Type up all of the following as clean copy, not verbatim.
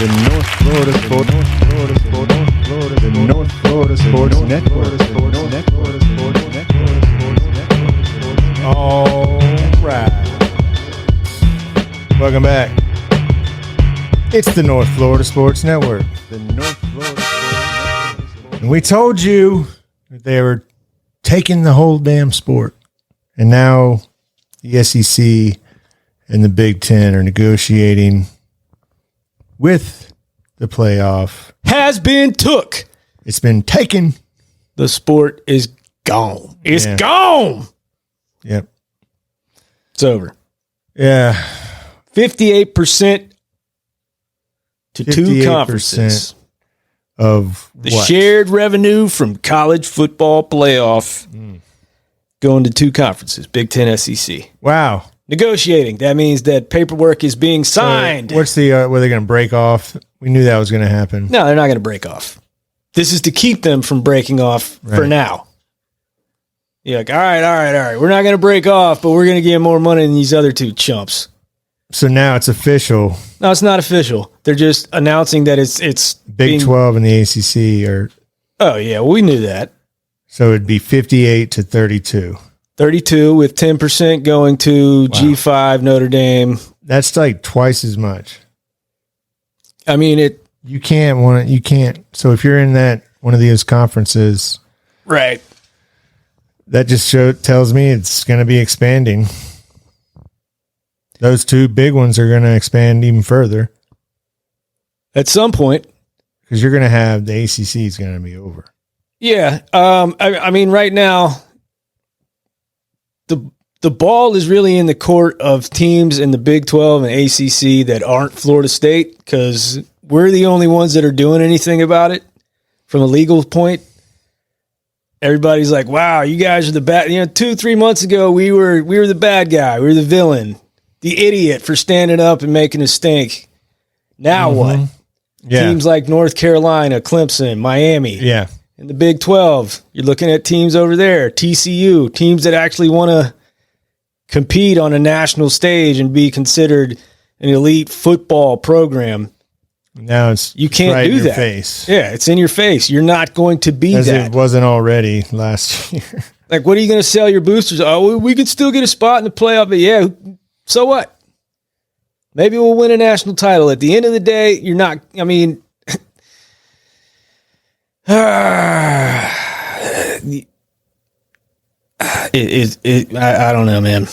The North Florida Sports Network. All right. Welcome back. It's the North Florida Sports Network. The North Florida Sports Network. And we told you that they were taking the whole damn sport. And now the SEC and the Big Ten are negotiating with the playoff. Has been took. It's been taken. The sport is gone. It's gone. Yep. It's over. Yeah. 58% to two conferences. Of the what? Shared revenue from college football playoff going to two conferences, Big Ten, SEC. Wow. Negotiating. That means that paperwork is being signed. So what's the, were they going to break off? We knew that was going to happen. No, they're not going to break off. This is to keep them from breaking off for now. You're like, all right. We're not going to break off, but we're going to give more money than these other two chumps. So now it's official. No, it's not official. They're just announcing that it's Big 12 and the ACC are. Oh, yeah, we knew that. So it'd be 58 to 32. 32 with 10% going to G5, Notre Dame. That's like twice as much. I mean, you can't. So if you're in that one of those conferences, right, that just tells me it's going to be expanding. Those two big ones are going to expand even further at some point because you're going to have the ACC is going to be over. Yeah, I mean, right now, the ball is really in the court of teams in the Big 12 and ACC that aren't Florida State because we're the only ones that are doing anything about it from a legal point. Everybody's like, "Wow, you guys are the bad." 2-3 months ago, we were the bad guy, we were the villain, the idiot for standing up and making a stink. Now what? Yeah. Teams like North Carolina, Clemson, Miami. Yeah. In the Big 12, you're looking at teams over there, TCU, teams that actually want to compete on a national stage and be considered an elite football program. Now you can't right do that. Face. Yeah, it's in your face. You're not going to be as that. It wasn't already last year. Like, what are you going to sell your boosters? Oh, we could still get a spot in the playoff, but yeah, so what? Maybe we'll win a national title. At the end of the day, you're not. I mean. I don't know, man.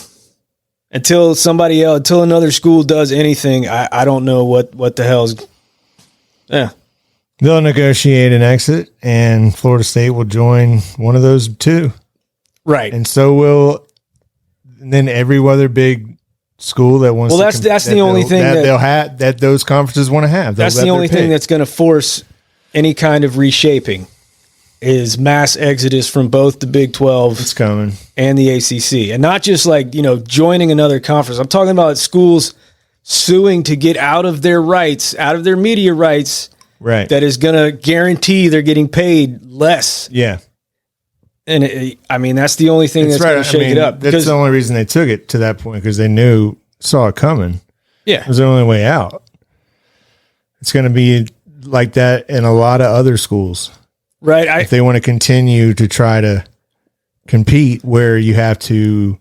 Until another school does anything, I don't know what the hell's. Yeah, they'll negotiate an exit, and Florida State will join one of those two, right? And so will, and then every other big school that wants. Well, that's the only thing that they'll have that those conferences want to have. That's the only thing that's going to force any kind of reshaping is mass exodus from both the Big 12 it's coming. And the ACC. And not just like, joining another conference. I'm talking about schools suing to get out of their rights, out of their media rights. Right. That is going to guarantee they're getting paid less. Yeah. And that's the only thing that's going to shake it up. That's the only reason they took it to that point because they saw it coming. Yeah. It was the only way out. It's going to be like that in a lot of other schools. Right. If they want to continue to try to compete where you have to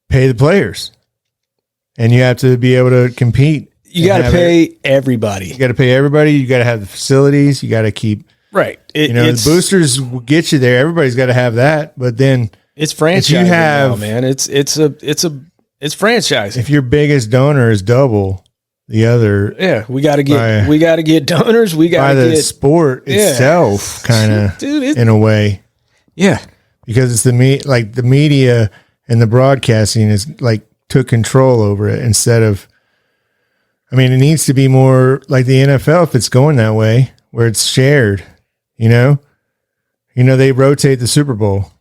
pay the players and you have to be able to compete. You got to pay everybody. You got to pay everybody. You got to have the facilities. You got to keep right. The boosters will get you there. Everybody's got to have that. But then it's franchising now, man. It's franchising. If your biggest donor is double the other, we got to get donors. We got to get the sport itself, kind of in a way. Yeah, because it's the media and the broadcasting is like took control over it instead of. I mean, it needs to be more like the NFL if it's going that way, where it's shared. They rotate the Super Bowl.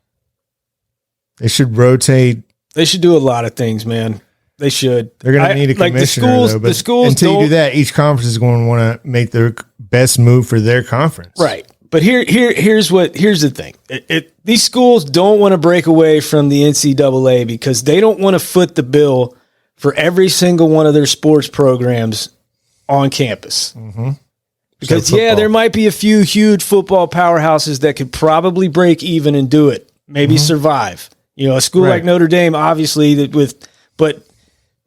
They should rotate. They should do a lot of things, man. They should. They're going to need a commissioner, though. But the schools until you do that, each conference is going to want to make their best move for their conference. Right. But here's the thing. These schools don't want to break away from the NCAA because they don't want to foot the bill for every single one of their sports programs on campus. Mm-hmm. Because, So there might be a few huge football powerhouses that could probably break even and do it, maybe survive. You know, a school like Notre Dame, obviously, but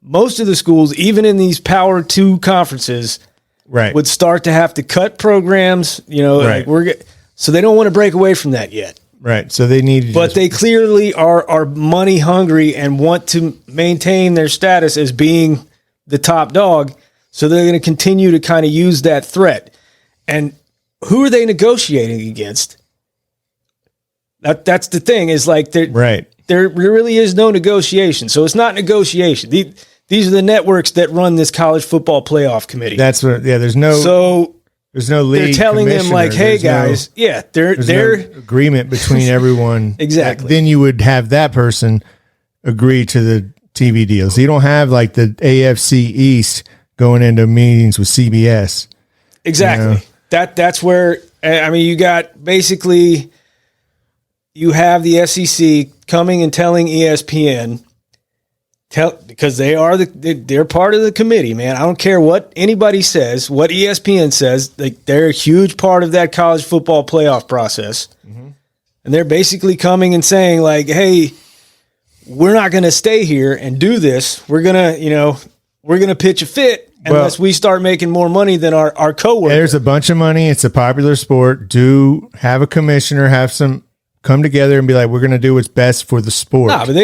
most of the schools, even in these Power 2 conferences, would start to have to cut programs, you know, so they don't want to break away from that yet. Right. So they need, but they clearly are money hungry and want to maintain their status as being the top dog. So they're going to continue to kind of use that threat. And who are they negotiating against? That's the thing, is like there really is no negotiation. So it's not negotiation. These are the networks that run this college football playoff committee. There's no league. They're telling them like, hey guys, there's no agreement between everyone. Exactly. Then you would have that person agree to the TV deals. So you don't have like the AFC East going into meetings with CBS. Exactly. You know? That's where, I mean, you got basically, you have the SEC coming and telling ESPN, because they're part of the committee, man. I don't care what anybody says, what ESPN says, they're a huge part of that college football playoff process. Mm-hmm. And they're basically coming and saying like, hey, we're not going to stay here and do this. We're going to pitch a fit unless we start making more money than our coworkers. There's a bunch of money. It's a popular sport. Do have a commissioner, have some come together and be like, we're going to do what's best for the sport. No, but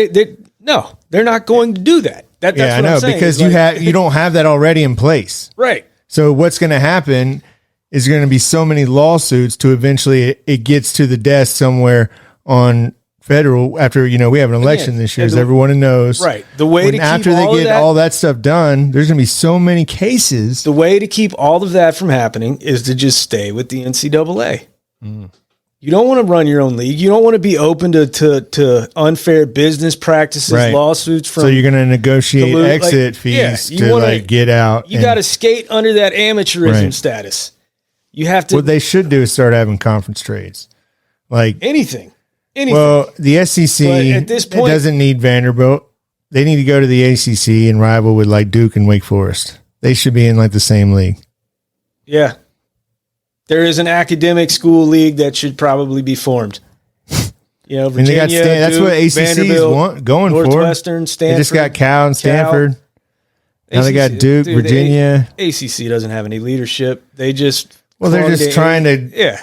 they're not going to do that. That's what I'm saying. Because you don't have that already in place. Right. So what's going to happen is going to be so many lawsuits to eventually it gets to the desk somewhere on federal after, we have an election this year, as everyone knows. Right. The way to after keep they get all that stuff done, there's going to be so many cases. The way to keep all of that from happening is to just stay with the NCAA. Mm. You don't want to run your own league. You don't want to be open to unfair business practices, lawsuits from. So you're going to negotiate exit fees to get out. You got to skate under that amateurism status. You have to. What they should do is start having conference trades, like anything. Well, the SEC at this point doesn't need Vanderbilt. They need to go to the ACC and rival with like Duke and Wake Forest. They should be in like the same league. Yeah. There is an academic school league that should probably be formed. Virginia, Duke, that's what ACC is going for. Northwestern, Stanford. They just got Cal and Stanford. Now they got Duke, Virginia. ACC doesn't have any leadership. They just they're just trying to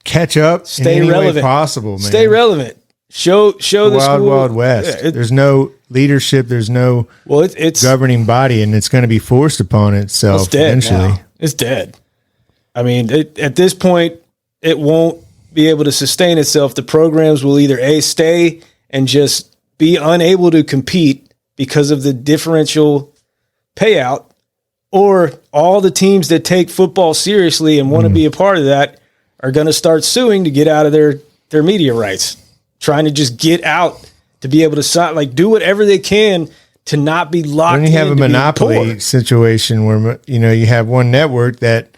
catch up, stay in any relevant way possible. Man. Stay relevant. Show the Wild West. There's no leadership. There's no it's governing body, and it's going to be forced upon itself eventually. Now. It's dead. I mean, at this point, it won't be able to sustain itself. The programs will either stay and just be unable to compete because of the differential payout, or all the teams that take football seriously and want to be a part of that are going to start suing to get out of their media rights, trying to just get out to be able to sign, do whatever they can to not be locked in. When you have a monopoly situation where, you have one network that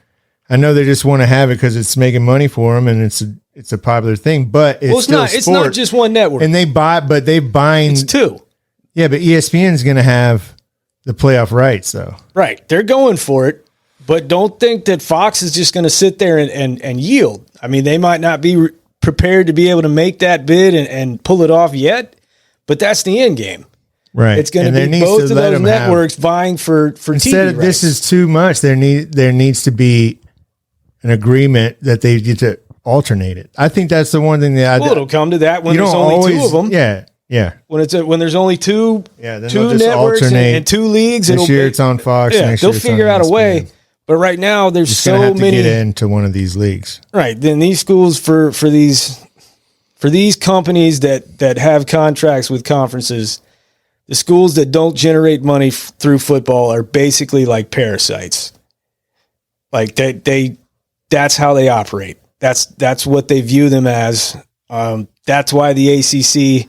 I know they just want to have it because it's making money for them and it's a popular thing, but it's not just one network. And they bind. It's two. Yeah, but ESPN is going to have the playoff rights, though. Right. They're going for it, but don't think that Fox is just going to sit there and yield. I mean, they might not be prepared to be able to make that bid and pull it off yet, but that's the end game. Right. It's going to be both of those networks vying for instead TV of this is too much, there needs to be an agreement that they get to alternate it. I think that's the one thing that it'll come to that when there's only two of them. Yeah. Yeah. when there's only two two networks and two leagues, this year it's on Fox. Yeah, they'll figure out a way. But right now there's just so many to get into one of these leagues. Right. Then these schools for these companies that have contracts with conferences, the schools that don't generate money through football are basically like parasites. Like that's how they operate. That's what they view them as. That's why the ACC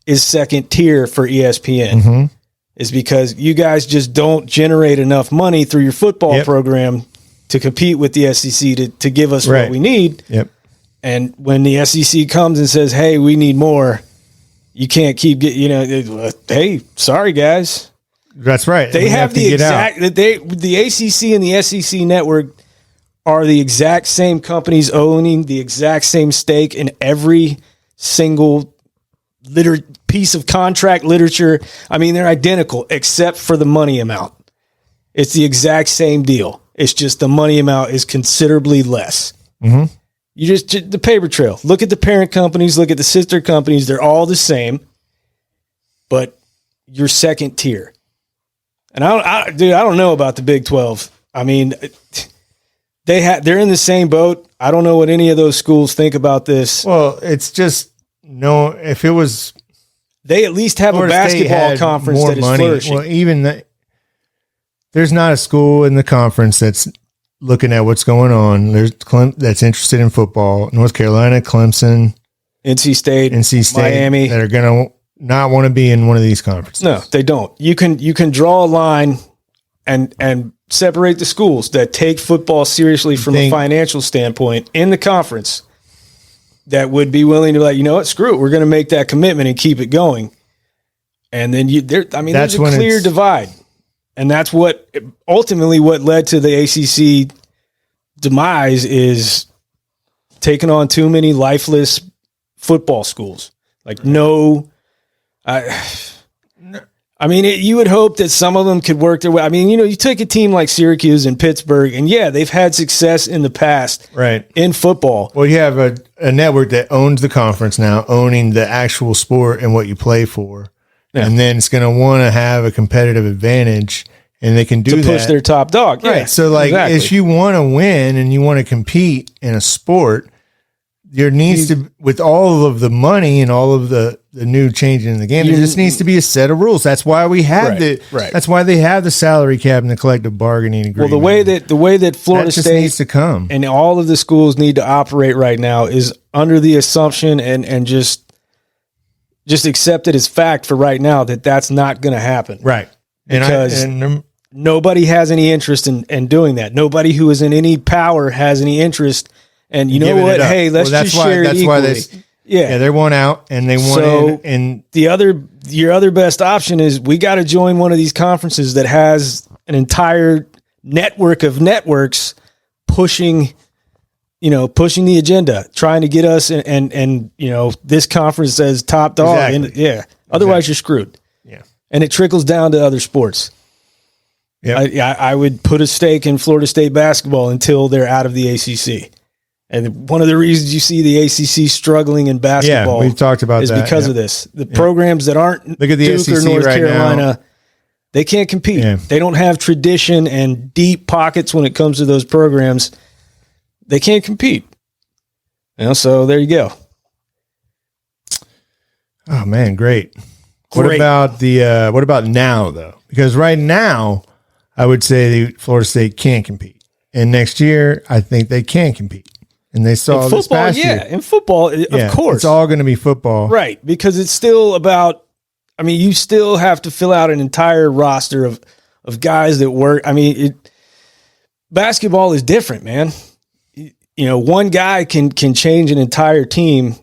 is second tier for ESPN, is because you guys just don't generate enough money through your football program to compete with the SEC to give us what we need. Yep. And when the SEC comes and says, "Hey, we need more," you can't keep hey, sorry guys. That's right. They We have to the get out. exact the ACC and the SEC network are the exact same companies owning the exact same stake in every single piece of contract literature. I mean, they're identical except for the money amount. It's the exact same deal. It's just the money amount is considerably less. Mm-hmm. You just the paper trail. Look at the parent companies. Look at the sister companies. They're all the same, but you're second tier. And I don't know about the Big 12. I mean, they're in the same boat. I don't know what any of those schools think about this. Well, it's just if it was, they at least have Florida a basketball conference that is flourishing. Well, even there's not a school in the conference that's looking at what's going on. There's that's interested in football. North Carolina, Clemson, NC State, Miami, that are going to not want to be in one of these conferences. No, they don't. You can draw a line and separate the schools that take football seriously from a financial standpoint in the conference that would be willing to, like, you know what, screw it, we're going to make that commitment and keep it going. And then there's a clear divide. And that's what ultimately what led to the ACC demise is taking on too many lifeless football schools. Like, you would hope that some of them could work their way. I mean, you take a team like Syracuse and Pittsburgh, and yeah, they've had success in the past, right, in football. Well, you have a network that owns the conference now, owning the actual sport and what you play for. Yeah. And then it's going to want to have a competitive advantage, and they can do that to push their top dog. Right. Yeah, so, if you want to win and you want to compete in a sport, there needs to, with all of the money and all of the new changing in the game, there just needs to be a set of rules. That's why we have that's why they have the salary cap and the collective bargaining agreement. Well, the way that Florida State needs to come, and all of the schools need to operate right now is under the assumption and just accept it as fact for right now that that's not going to happen. Right. Because nobody has any interest in doing that. Nobody who is in any power has any interest. And you know what? Hey, let's just share it equally. They want out and they want in. And your other best option is we got to join one of these conferences that has an entire network of networks pushing the agenda, trying to get us and this conference as top dog. Exactly. And otherwise you're screwed. Yeah. And it trickles down to other sports. Yeah. I would put a stake in Florida State basketball until they're out of the ACC. And one of the reasons you see the ACC struggling in basketball, we've talked about is that, because of this. The programs that aren't look at the Duke SEC or North right Carolina, now. They can't compete. Yeah. They don't have tradition and deep pockets when it comes to those programs. They can't compete. So there you go. Oh man, great. What about now though? Because right now, I would say Florida State can't compete, and next year I think they can compete. And they saw in this football, past year. In football, of course. It's all going to be football. Right, because it's still about, you still have to fill out an entire roster of guys that work. Basketball is different, man. One guy can change an entire team.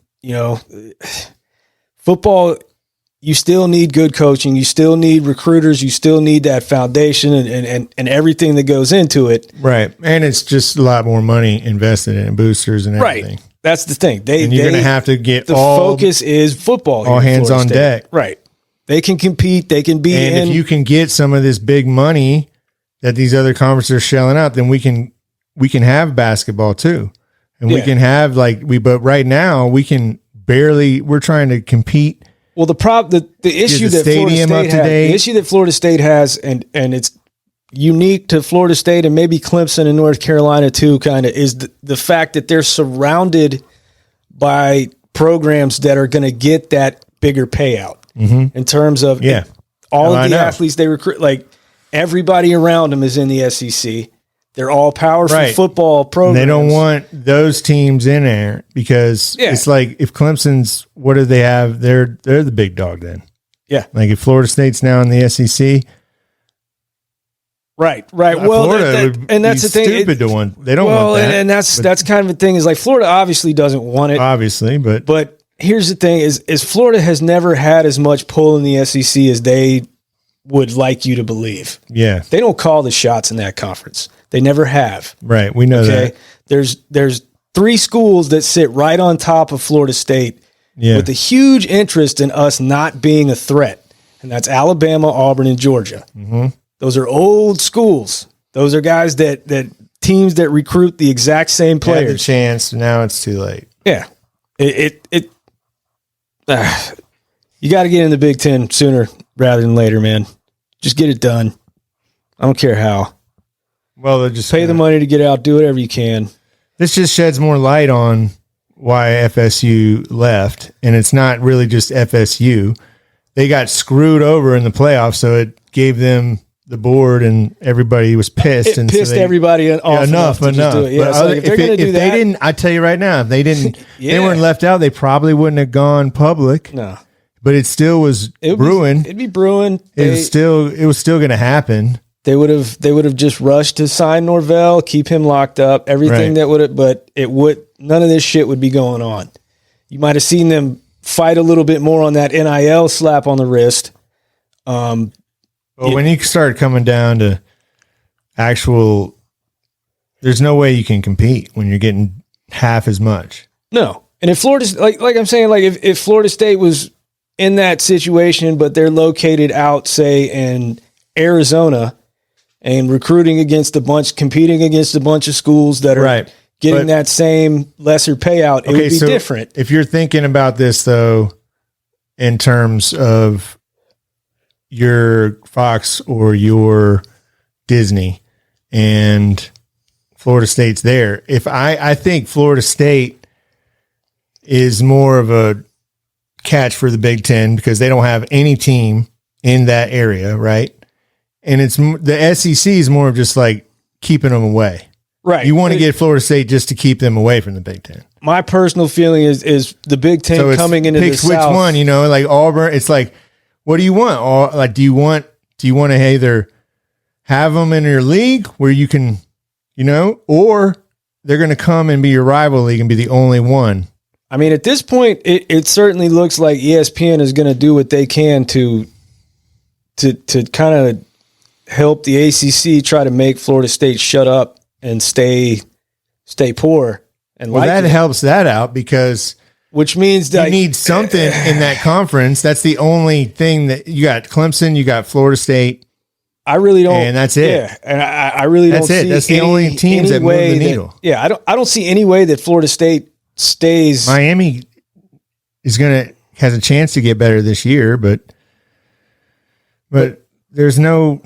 Football, you still need good coaching. You still need recruiters. You still need that foundation and everything that goes into it. Right. And it's just a lot more money invested in boosters and everything. Right. That's the thing. You're going to have to get the focus is football. All hands on deck. Right. They can compete. They can be if you can get some of this big money that these other conferences are shelling out, then we can have basketball too. And we can have but right now we're trying to compete. Well, the issue that Florida State has, and it's unique to Florida State and maybe Clemson and North Carolina too, kind of, is the fact that they're surrounded by programs that are going to get that bigger payout in terms of all of the athletes they recruit. Like, everybody around them is in the SEC. They're all powerful football programs. They don't want those teams in there because it's like, if Clemson's, what do they have? They're the big dog then. Yeah. Like if Florida State's now in the SEC. Right. Well, Florida and that's the thing. Stupid to want. They don't want that. And that's kind of the thing, is like Florida obviously doesn't want it. Obviously, but here's the thing is Florida has never had as much pull in the SEC as they would like you to believe. Yeah. They don't call the shots in that conference. They never have. Right. We know that. There's 3 schools that sit right on top of Florida State with a huge interest in us not being a threat. And that's Alabama, Auburn, and Georgia. Mm-hmm. Those are old schools. Those are guys that teams that recruit the exact same players. Had the chance. Now it's too late. Yeah. You got to get in the Big Ten sooner rather than later, man. Just get it done. I don't care how. Well, they'll just pay the money to get out. Do whatever you can. This just sheds more light on why FSU left, and it's not really just FSU. They got screwed over in the playoffs, so it gave them the board, and everybody was pissed. It pissed everybody off. Enough. Do it. Yeah, but if they're going to do that, they didn't. I tell you right now, if they didn't, they weren't left out. They probably wouldn't have gone public. No, but it still was brewing. It'd be brewing. It was still going to happen. They would have just rushed to sign Norvell, keep him locked up, everything that would have, but none of this shit would be going on. You might have seen them fight a little bit more on that NIL slap on the wrist. But when you start coming down to actual, there's no way you can compete when you're getting half as much. No. And if Florida, like I'm saying, like if Florida State was in that situation, but they're located out, say, in Arizona, and competing against a bunch of schools that are getting that same lesser payout, it would be different. If you're thinking about this, though, in terms of your Fox or your Disney and Florida State's there, I think Florida State is more of a catch for the Big Ten because they don't have any team in that area, right? And it's the SEC is more of just like keeping them away. Right. You want to get Florida State just to keep them away from the Big Ten. My personal feeling is the Big Ten coming into the South. Which one, like Auburn, it's like, what do you want? Do you want to either have them in your league where you can, or they're going to come and be your rival league and be the only one? I mean, at this point, it certainly looks like ESPN is going to do what they can to kind of help the ACC try to make Florida State shut up and stay poor. And that helps that out because which means that you need something in that conference. That's the only thing that you got. Clemson, you got Florida State. I really don't, and that's it. Yeah, and I really don't. See that's the only teams that move the needle. I don't see any way that Florida State stays. Miami has a chance to get better this year, but there's no.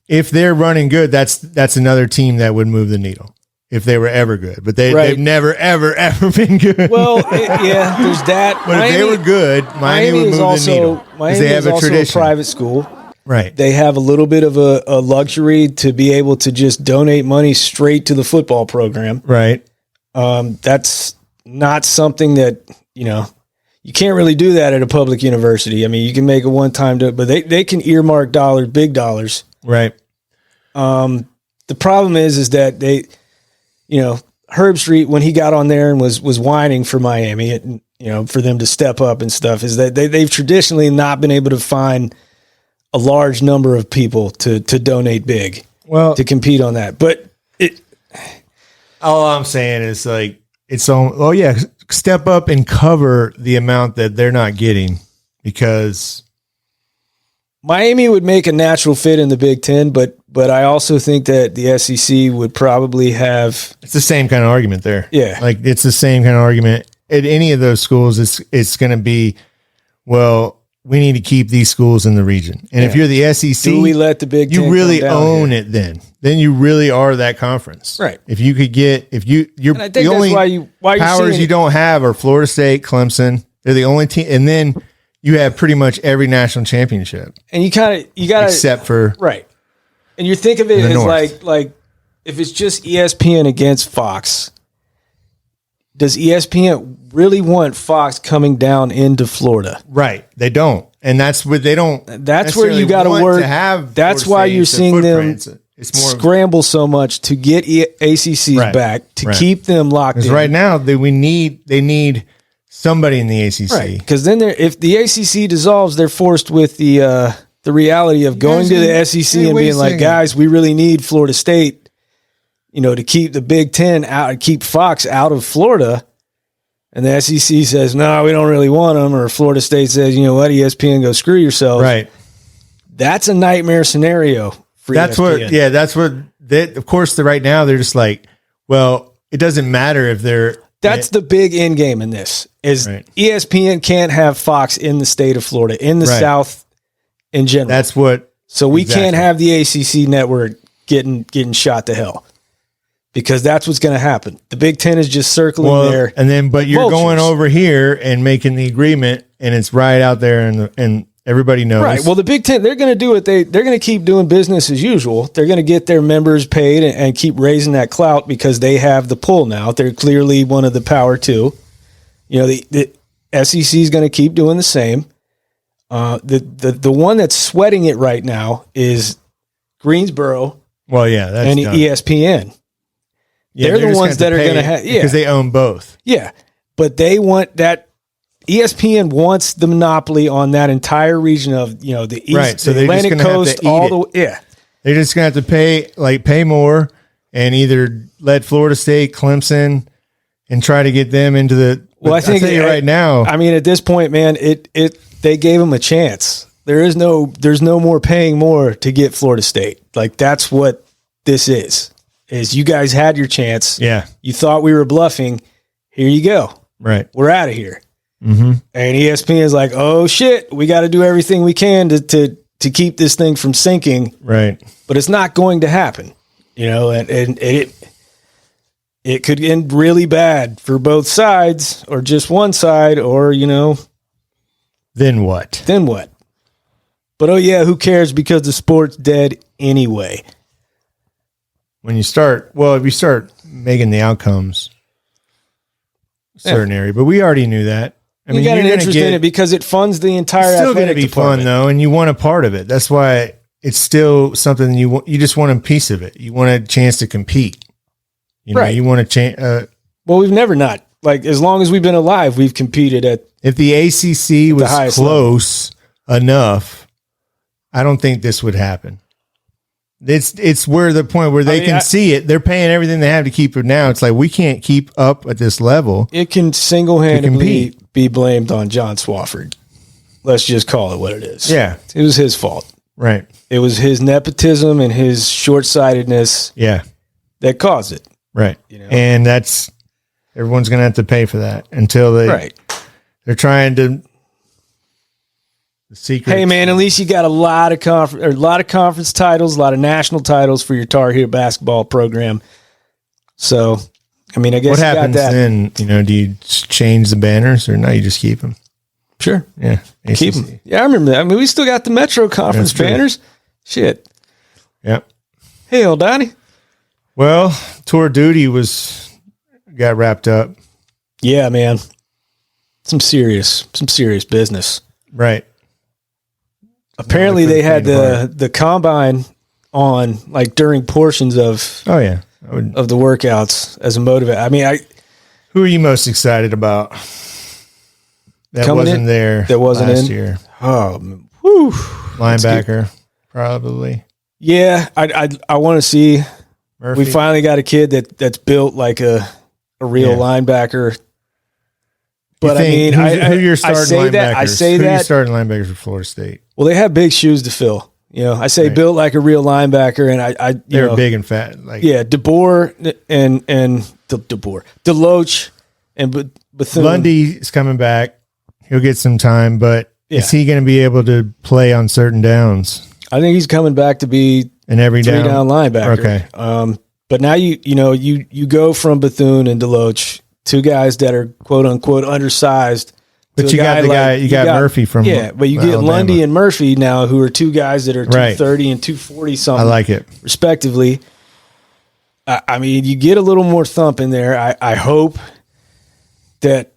If they're running good, that's another team that would move the needle if they were ever good. But they've never, ever, ever been good. Well, there's that. But if they were good, Miami would move the needle. Miami they have is also tradition. A private school. Right. They have a little bit of a luxury to be able to just donate money straight to the football program. Right. That's not something that, you can't really do that at a public university. I mean, you can make a one-time do it, but they can earmark dollars, big dollars. Right. The problem is that they, Herb Street, when he got on there and was whining for Miami, for them to step up and stuff, is that they've traditionally not been able to find a large number of people to donate big, to compete on that. But all I'm saying is step up and cover the amount that they're not getting because Miami would make a natural fit in the Big Ten, but I also think that the SEC would probably have. It's the same kind of argument there. Yeah. It's the same kind of argument at any of those schools. It's going to be, we need to keep these schools in the region. And if you're the SEC, do we let the Big Ten you really own it then. Then you really are that conference. Right. If you could you're the only powers you don't have are Florida State, Clemson. They're the only team. And then you have pretty much every national championship. And you got to. Except for. Right. And you think of it as like if it's just ESPN against Fox, does ESPN really want Fox coming down into Florida? Right. They don't. And that's what they don't. That's where you got to work. That's why you're seeing them scramble so much to get ACCs back, to keep them locked in. Because right now they need somebody in the ACC. Right. Because then if the ACC dissolves, they're forced with the the reality of going to the SEC and being like, guys, we really need Florida State, to keep the Big Ten out, keep Fox out of Florida. And the SEC says, no, we don't really want them. Or Florida State says, you know what, ESPN, go screw yourself. Right. That's a nightmare scenario for ESPN. That's what, of course, right now they're just like, well, it doesn't matter if they're. That's the big end game in this is right. ESPN can't have Fox in the state of Florida, in the South in general. That's what. So we can't have the ACC network getting shot to hell. Because that's what's going to happen. The Big Ten is just circling there. And then, but you're going over here and making the agreement, and it's right out there, and everybody knows. Right. Well, the Big Ten, they're going to do it. They're going to keep doing business as usual. They're going to get their members paid and keep raising that clout because they have the pull now. They're clearly one of the power two. The SEC is going to keep doing the same. The one that's sweating it right now is Greensboro. Well, yeah, that's and done. ESPN. Yeah, they're the ones that are going to have, because they own both. Yeah, but they want that. ESPN wants the monopoly on that entire region of the east, right? So the Atlantic coast, They're just going to have to pay more, and either let Florida State, Clemson, and try to get them into the. Well, I think right now. I mean, at this point, man, they gave them a chance. There's no more paying more to get Florida State. Like that's what this is. Is you guys had your chance. Yeah. You thought we were bluffing. Here you go. Right. We're out of here. Mm-hmm. And ESPN is like, oh shit, we got to do everything we can to keep this thing from sinking. Right. But it's not going to happen, and it could end really bad for both sides or just one side or, Then what? But oh yeah, who cares because the sport's dead anyway. When you start, if you start making the outcomes a certain area, but we already knew that. I mean, got an interest in it because it funds the entire. It's still going to be fun though, and you want a part of it. That's why it's still something you want. You just want a piece of it. You want a chance to compete. Right. You want a chance. Well, we've never not as long as we've been alive, we've competed at. If the ACC was close enough, I don't think this would happen. It's where the point where they can see it. They're paying everything they have to keep it now. It's like we can't keep up at this level. It can single-handedly be blamed on John Swofford. Let's just call it what it is. Yeah. It was his fault. Right. It was his nepotism and his short-sightedness that caused it. Right. And that's everyone's going to have to pay for that until they're trying to the secret. Hey man, at least you got a lot of conference titles, a lot of national titles for your Tar Heel basketball program. So, I mean, I guess what happens then? Do you change the banners or no? You just keep them. Sure. Yeah. ACC. Keep them. Yeah, I remember that. I mean, we still got the Metro Conference banners. Shit. Yep. Hey, old Donnie. Well, tour duty got wrapped up. Yeah, man. Some serious business. Right. Apparently they had the combine on like during portions of of the workouts as a motivator. I mean, who are you most excited about? That wasn't there. That wasn't last in year. Oh, whew. Linebacker, probably. Yeah, I want to see. Murphy. We finally got a kid that's built like a real linebacker. But I mean, who you're starting linebackers? I say who that. You're starting linebackers for Florida State. Well, they have big shoes to fill. I say built like a real linebacker, and they're big and fat. DeBoer and Deloach and Bethune. Lundy's coming back. He'll get some time, but is he going to be able to play on certain downs? I think he's coming back to be an every down linebacker. Okay. But now you go from Bethune and Deloach, two guys that are quote unquote undersized. But you got Murphy from but you get Alabama. Lundy and Murphy now, who are two guys that are 230 and 240 something. I like it, respectively. I mean, you get a little more thump in there. I hope that.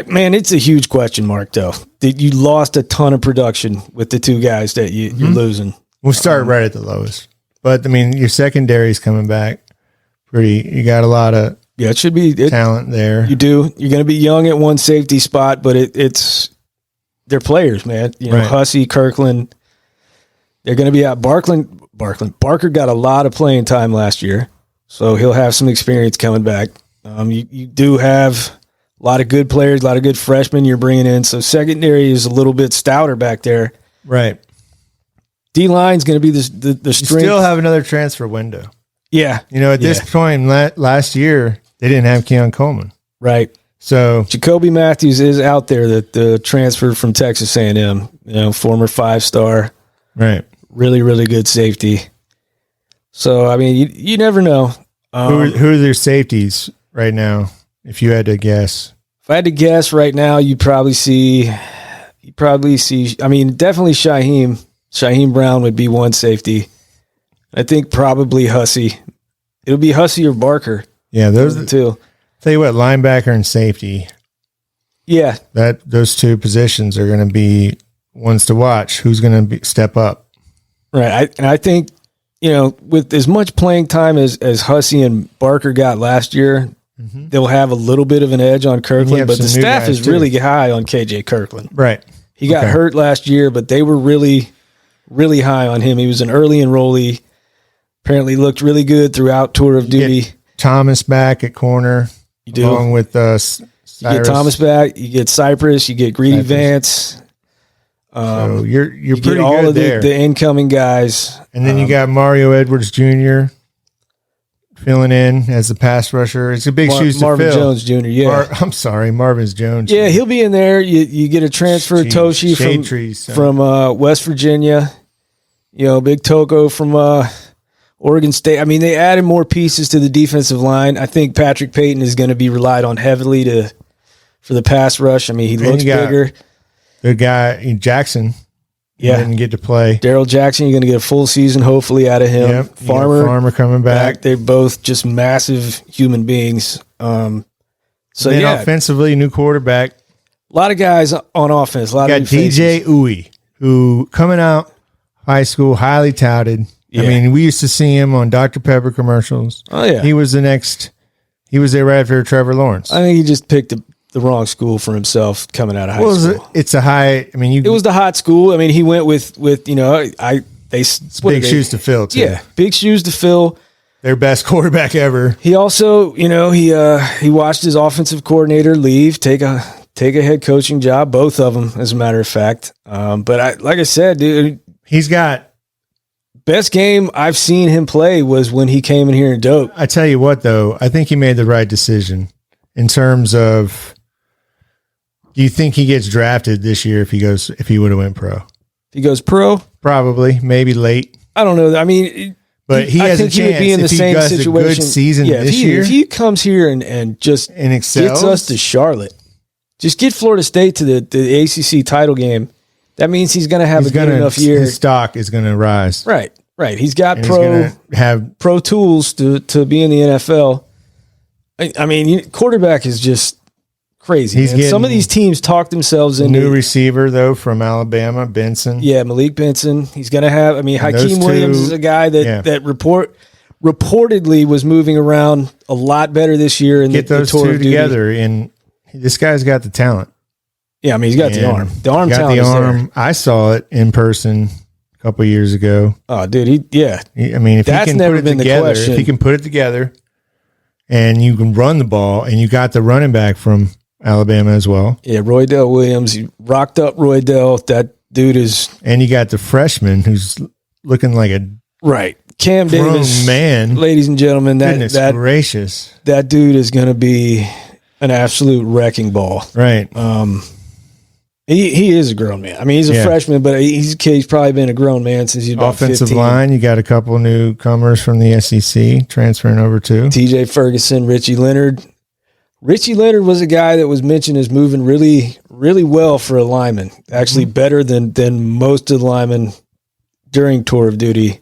Man, it's a huge question mark, though. That you lost a ton of production with the two guys that you're losing. We'll start right at the lowest, but I mean, your secondary is coming back pretty. You got a lot of it should be talent there. You do. You're going to be young at one safety spot, but it's they're players, man. Hussey, Kirkland, They're going to be out. Barker got a lot of playing time last year, so he'll have some experience coming back. You do have a lot of good players, a lot of good freshmen you're bringing in, so secondary is a little bit stouter back there. Right. D-line's going to be the You strength. still have another transfer window. Yeah. At this point last year, they didn't have Keon Coleman. Right. So Jacoby Matthews is out there, the transfer from Texas A&M, former 5-star. Right. Really, really good safety. So, I mean, you never know. Who are their safeties right now, if you had to guess? If I had to guess right now, you probably see, definitely Shaheem. Shaheem Brown would be one safety. I think probably Hussey. It'll be Hussey or Barker. Yeah, those are the two. Tell you what, linebacker and safety. Yeah. Those two positions are going to be ones to watch. Who's going to step up? Right. I think, with as much playing time as Hussey and Barker got last year, they'll have a little bit of an edge on Kirkland, but the staff is really high on KJ Kirkland. Right. He got hurt last year, but they were really, really high on him. He was an early enrollee. Apparently looked really good throughout Tour of Duty. Get Thomas back at corner. You do. Along with Cyrus. You get Thomas back. You get Cypress. You get Greedy Vance. So you're you pretty get all good of there. the incoming guys. And then you got Mario Edwards Jr. filling in as the pass rusher. It's a big shoes to Marvin fill. Jones Jr. Yeah, I'm sorry, Marvin Jones. Yeah, he'll be in there. You get a transfer Toshi from West Virginia. Big Toko from Oregon State. I mean, they added more pieces to the defensive line. I think Patrick Payton is going to be relied on heavily for the pass rush. I mean, he looks bigger. The guy Jackson, didn't get to play. Daryl Jackson, you're going to get a full season hopefully out of him. Yep, Farmer coming back. They're both just massive human beings. Offensively, new quarterback. A lot of guys on offense. A lot got of new DJ faces. Uwe, who coming out high school, highly touted. Yeah. I mean, we used to see him on Dr. Pepper commercials. Oh yeah, he was there right after Trevor Lawrence. I think he just picked the wrong school for himself coming out of high school. It's a high. I mean, it was the hot school. I mean, he went with big shoes to fill. Too. Yeah, big shoes to fill. Their best quarterback ever. He also, he watched his offensive coordinator leave, take a head coaching job. Both of them, as a matter of fact. But like I said, dude, he's got. Best game I've seen him play was when he came in here and dope. I tell you what, though, I think he made the right decision in terms of. Do you think he gets drafted this year if he would have went pro? If he goes pro, probably, maybe late. I don't know. I mean, but he has a chance. He would be in the same situation. A good season this year. If he comes here and excels, gets us to Charlotte, just get Florida State to the ACC title game. That means he's going to have a good enough year. His stock is going to rise. Right. He's got have pro tools to be in the NFL. I mean, quarterback is just crazy. Some of these teams talk themselves into new receiver though from Alabama, Benson. Yeah, Malik Benson. He's going to have. I mean, Hakeem Williams is a guy that reportedly was moving around a lot better this year. In get those two together, and this guy's got the talent. Yeah, I mean, he's got the arm. The arm talent is there. I saw it in person a couple of years ago. Oh, dude, I mean, if that's he can never put it been together, the question. if he can put it together, and you can run the ball, and you got the running back from Alabama as well. Yeah, Roydell Williams, you rocked up Roydell. That dude is, and you got the freshman who's looking like a Cam Davis, man, ladies and gentlemen. Gracious, that dude is going to be an absolute wrecking ball. Right. He is a grown man. I mean, he's a freshman, but he's probably been a grown man since he's about offensive 15. line. You got a couple newcomers from the SEC transferring over too. TJ Ferguson, Richie Leonard. Richie Leonard was a guy that was mentioned as moving really, really well for a lineman. Actually, better than most of the linemen during Tour of Duty.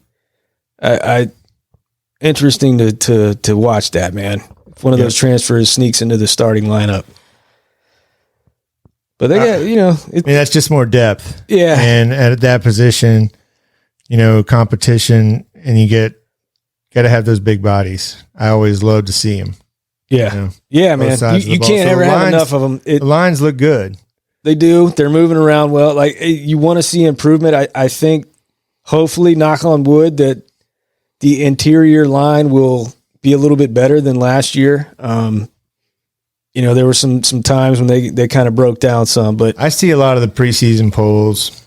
Interesting to watch that, man. If one of those transfers sneaks into the starting lineup. But they got, I mean, that's just more depth. Yeah. And at that position, competition, and you got to have those big bodies. I always love to see them. Yeah. Yeah, man. You can't ever have enough of them. The lines look good. They do. They're moving around well. Like, you want to see improvement. I think hopefully, knock on wood, that the interior line will be a little bit better than last year. There were some times when they kind of broke down some, but I see a lot of the preseason polls,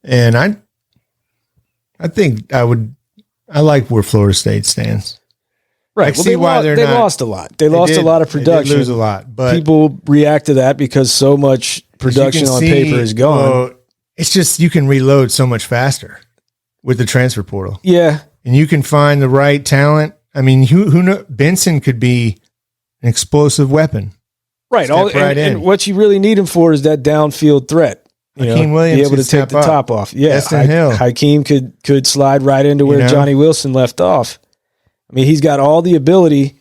and I think I like where Florida State stands. right. I see why they they're not. lost a lot. They lost a lot of production. They did lose a lot, but people react to that because so much production on paper is gone. Well, it's just you can reload so much faster with the transfer portal. Yeah, And you can find the right talent. I mean, who know? Benson could be an explosive weapon. right. Step right in. And what you really need him for is that downfield threat. Hakeem Williams be able to could take step the up. top off. Yeah, Destin Hill. Hakeem could slide right into where You know? Johnny Wilson left off. I mean, he's got all the ability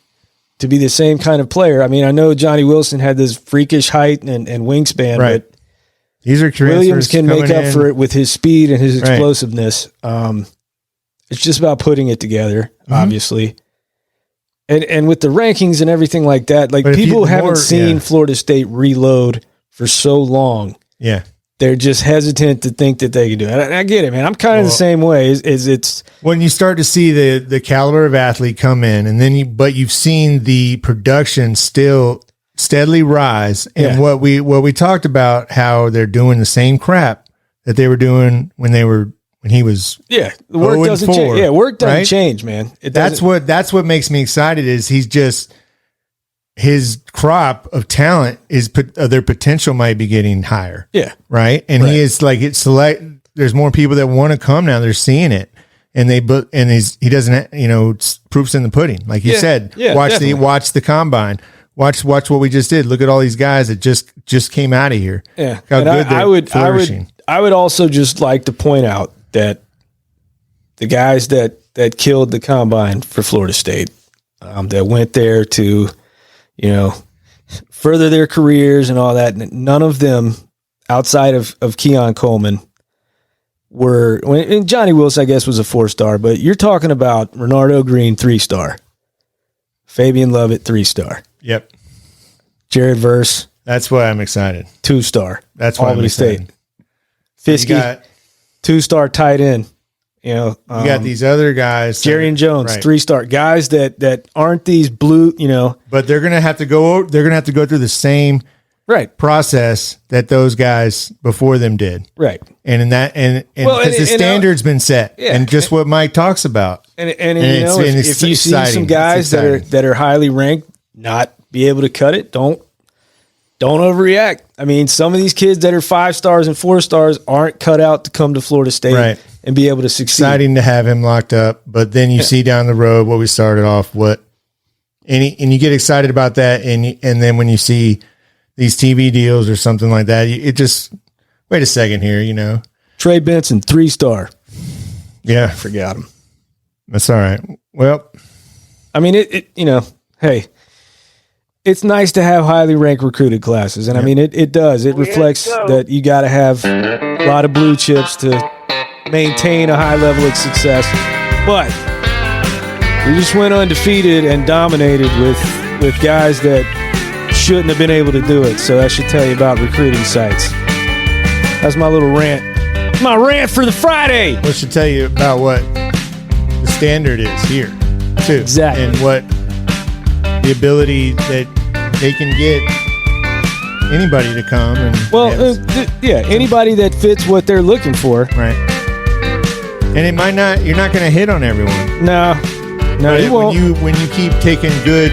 to be the same kind of player. I mean, I know Johnny Wilson had this freakish height and wingspan, Right. but These are transfers Williams can make coming up in. for it with his speed and his Right. explosiveness. It's just about putting it together, Mm-hmm. obviously. And with the rankings and everything like that, like But if people the haven't more- seen yeah. Florida State reload for so long. Yeah. They're just hesitant to think that they can do it. And I get it, man. I'm kind of the Well- same way. Is it's When you start to see the caliber of athlete come in, and then you've seen the production still steadily rise. And Yeah. what we talked about, how they're doing the same crap that they were doing when he was. the work 0-4, doesn't change. Yeah, work doesn't right? change, man. It That's doesn't- what makes me excited. Is he's just his crop of talent their potential might be getting higher. Yeah, Right. And Right. he is like, there's more people that want to come now. They're seeing it. And he doesn't, it's proofs in the pudding. Like you Yeah. said, Yeah, watch definitely. the combine, watch what we just did. Look at all these guys that just came out of here. yeah. How And good they're flourishing. I would also just like to point out that the guys that killed the combine for Florida State, that went there to, further their careers and all that, none of them outside of Keon Coleman and Johnny Wilson, I guess, was a 4-star, but you're talking about Renardo Green, 3-star, Fabian Lovett, 3-star, Yep. Jared Verse, That's why I'm excited. 2-star. That's why Albany I'm excited. State. You Fiske, got 2-star tight end. You got these other guys. Jerry and Jones, Right. 3-star guys that aren't these blue, But they're gonna have to go through the same right, process that those guys before them did. right. And in that, and Well, because the and standard's been set, Yeah. and just what Mike talks about. And it's- and it's if you see exciting. some guys It's exciting. that are highly ranked not be able to cut it, don't overreact. I mean, some of these kids that are 5-stars and 4-stars aren't cut out to come to Florida State Right. and be able to succeed. Exciting to have him locked up, but then you see down the road what we started off, and you get excited about that, and then when you see these TV deals or something like that, it just wait a second here, Trey Benson, 3-star. Yeah, Forgot him. that's all right. Well, I mean, hey, it's nice to have highly ranked recruited classes. And I mean, it does. It reflects that you got to have a lot of blue chips to maintain a high level of success. But we just went undefeated and dominated with guys that shouldn't have been able to do it. So that should tell you about recruiting sites. That's my little rant. My rant for the Friday. let's should tell you about what the standard is here, too. Exactly. And what the ability that they can get anybody to come. And Anybody that fits what they're looking for. right. And it might not, you're not going to hit on everyone. No, But you won't. when you keep taking good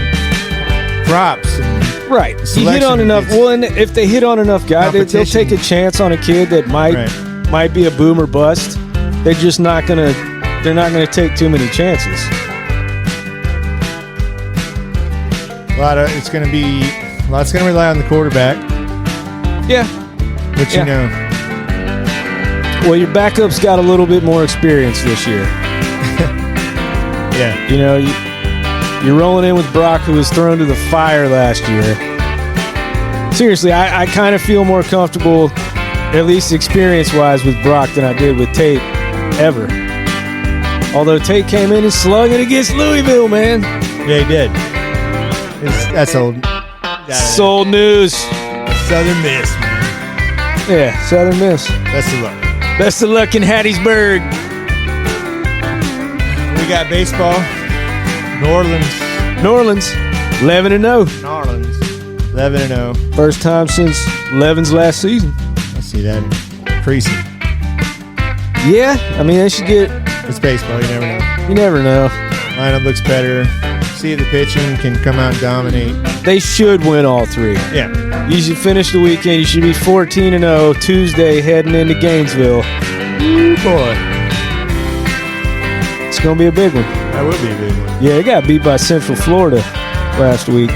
props and Right. You hit selection on enough. gets- Well, and if they hit on enough guys, they'll Competition. take a chance on a kid that might be a boom or bust. They're just not gonna. They're not gonna take too many chances. it's going to rely on the quarterback, Yeah. which Yeah. Well, your backup's got a little bit more experience this year. yeah. You're rolling in with Brock, who was thrown to the fire last year. Seriously, I kind of feel more comfortable, at least experience-wise, with Brock than I did with Tate ever. Although Tate came in and slugged it against Louisville, man. Yeah, he did. That's old. Sold news. Southern Miss, man. Yeah, Southern Miss. Best of luck. Best of luck in Hattiesburg. got baseball. New Orleans, 11-0. New Orleans, 11-0. First time since Levin's last season. I see that increasing. Yeah, I mean, they should get. It's baseball. You never know. You never know. Lineup looks better. See if the pitching can come out and dominate. They should win all three. Yeah. You should finish the weekend. You should be 14-0 Tuesday heading into Gainesville. Ooh, boy. It's going to be a big one. That would be a big one. Yeah, they got beat by Central Florida last week.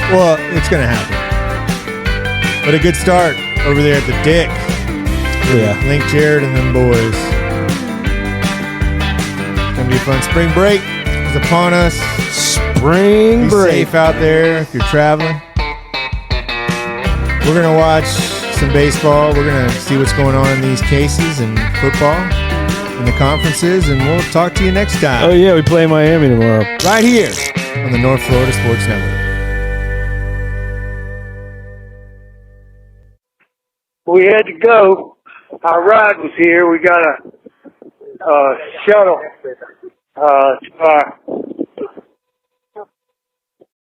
Well, it's going to happen. But a good start over there at the Dick. Yeah. Link Jared and them boys. It's going to be a fun. Spring break is upon us. Spring Be break. safe out there if you're traveling. We're going to watch some baseball. We're going to see what's going on in these cases and football and the conferences, and we'll talk to you next time. Oh, yeah, we play Miami tomorrow. Right here on the North Florida Sports Network. We had to go. Our ride was here. We got a shuttle to our